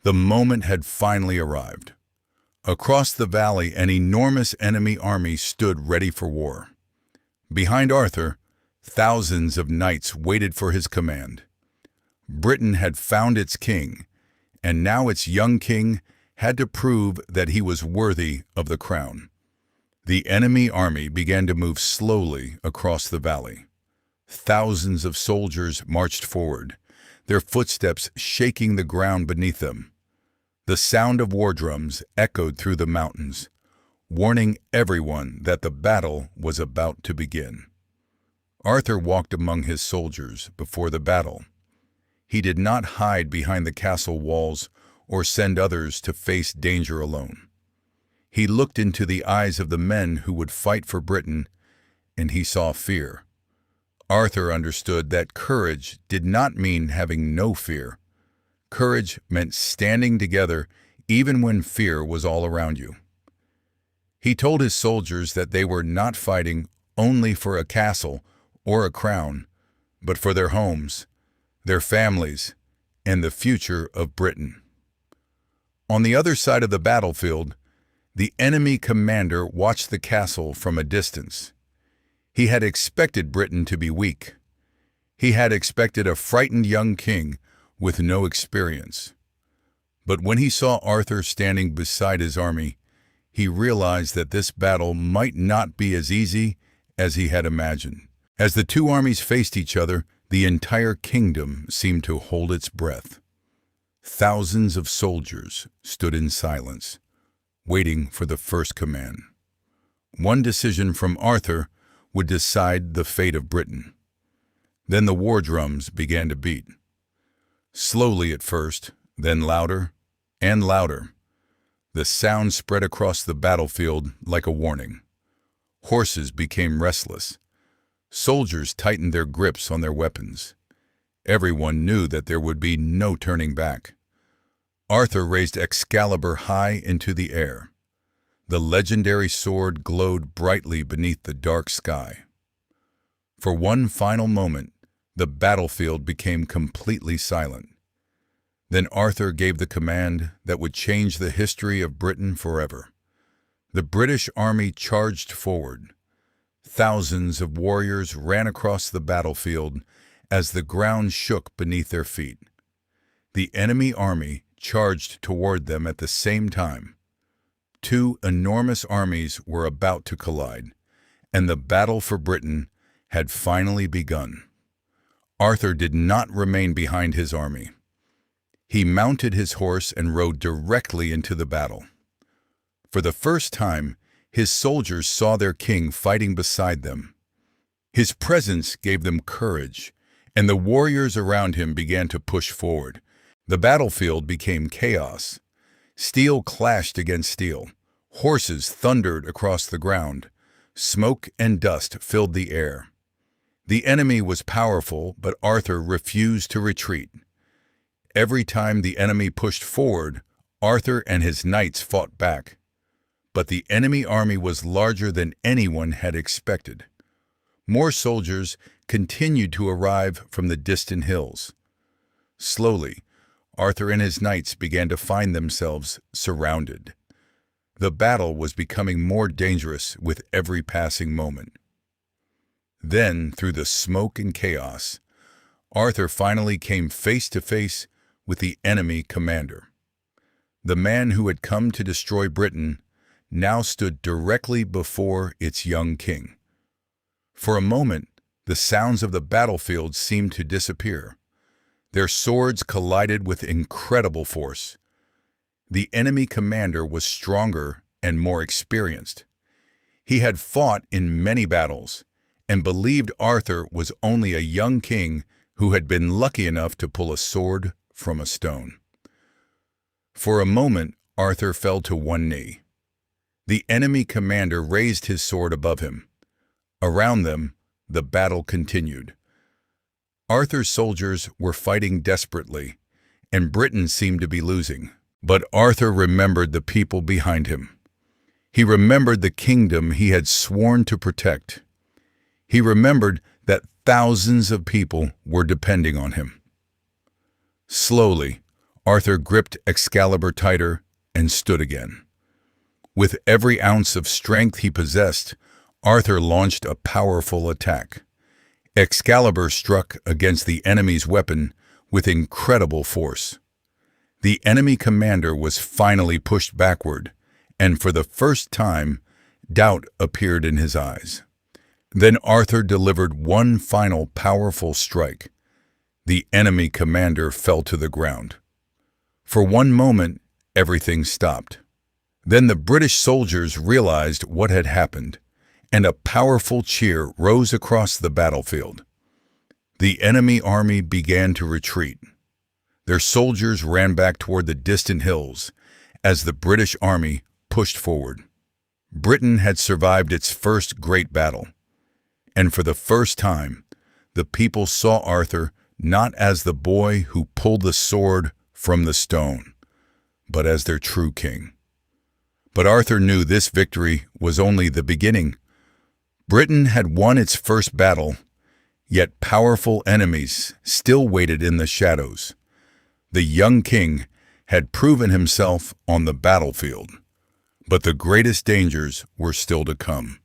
The moment had finally arrived. Across the valley, an enormous enemy army stood ready for war. Behind Arthur, thousands of knights waited for his command. Britain had found its king, and now its young king had to prove that he was worthy of the crown. The enemy army began to move slowly across the valley. Thousands of soldiers marched forward, their footsteps shaking the ground beneath them. The sound of war drums echoed through the mountains, warning everyone that the battle was about to begin. Arthur walked among his soldiers before the battle. He did not hide behind the castle walls or send others to face danger alone. He looked into the eyes of the men who would fight for Britain, and he saw fear. Arthur understood that courage did not mean having no fear. Courage meant standing together even when fear was all around you. He told his soldiers that they were not fighting only for a castle or a crown, but for their homes, their families, and the future of Britain. On the other side of the battlefield, the enemy commander watched the castle from a distance. He had expected Britain to be weak. He had expected a frightened young king with no experience. But when he saw Arthur standing beside his army, he realized that this battle might not be as easy as he had imagined. As the two armies faced each other, the entire kingdom seemed to hold its breath. Thousands of soldiers stood in silence, waiting for the first command. One decision from Arthur would decide the fate of Britain. Then the war drums began to beat. Slowly at first, then louder and louder. The sound spread across the battlefield like a warning. Horses became restless. Soldiers tightened their grips on their weapons. Everyone knew that there would be no turning back. Arthur raised Excalibur high into the air. The legendary sword glowed brightly beneath the dark sky. For one final moment, the battlefield became completely silent. Then Arthur gave the command that would change the history of Britain forever. The British army charged forward. Thousands of warriors ran across the battlefield as the ground shook beneath their feet. The enemy army charged toward them at the same time. Two enormous armies were about to collide, and the battle for Britain had finally begun. Arthur did not remain behind his army. He mounted his horse and rode directly into the battle. For the first time, his soldiers saw their king fighting beside them. His presence gave them courage, and the warriors around him began to push forward. The battlefield became chaos. Steel clashed against steel. Horses thundered across the ground. Smoke and dust filled the air. The enemy was powerful, but Arthur refused to retreat. Every time the enemy pushed forward, Arthur and his knights fought back. But the enemy army was larger than anyone had expected. More soldiers continued to arrive from the distant hills. Slowly, Arthur and his knights began to find themselves surrounded. The battle was becoming more dangerous with every passing moment. Then, through the smoke and chaos, Arthur finally came face to face with the enemy commander. The man who had come to destroy Britain now stood directly before its young king. For a moment, the sounds of the battlefield seemed to disappear. Their swords collided with incredible force. The enemy commander was stronger and more experienced. He had fought in many battles and believed Arthur was only a young king who had been lucky enough to pull a sword from a stone. For a moment, Arthur fell to one knee. The enemy commander raised his sword above him. Around them, the battle continued. Arthur's soldiers were fighting desperately, and Britain seemed to be losing. But Arthur remembered the people behind him. He remembered the kingdom he had sworn to protect. He remembered that thousands of people were depending on him. Slowly, Arthur gripped Excalibur tighter and stood again. With every ounce of strength he possessed, Arthur launched a powerful attack. Excalibur struck against the enemy's weapon with incredible force. The enemy commander was finally pushed backward, and for the first time, doubt appeared in his eyes. Then Arthur delivered one final powerful strike. The enemy commander fell to the ground. For one moment, everything stopped. Then the British soldiers realized what had happened, and a powerful cheer rose across the battlefield. The enemy army began to retreat. Their soldiers ran back toward the distant hills as the British army pushed forward. Britain had survived its first great battle, and for the first time, the people saw Arthur not as the boy who pulled the sword from the stone, but as their true king. But Arthur knew this victory was only the beginning. Britain had won its first battle, yet powerful enemies still waited in the shadows. The young king had proven himself on the battlefield, but the greatest dangers were still to come.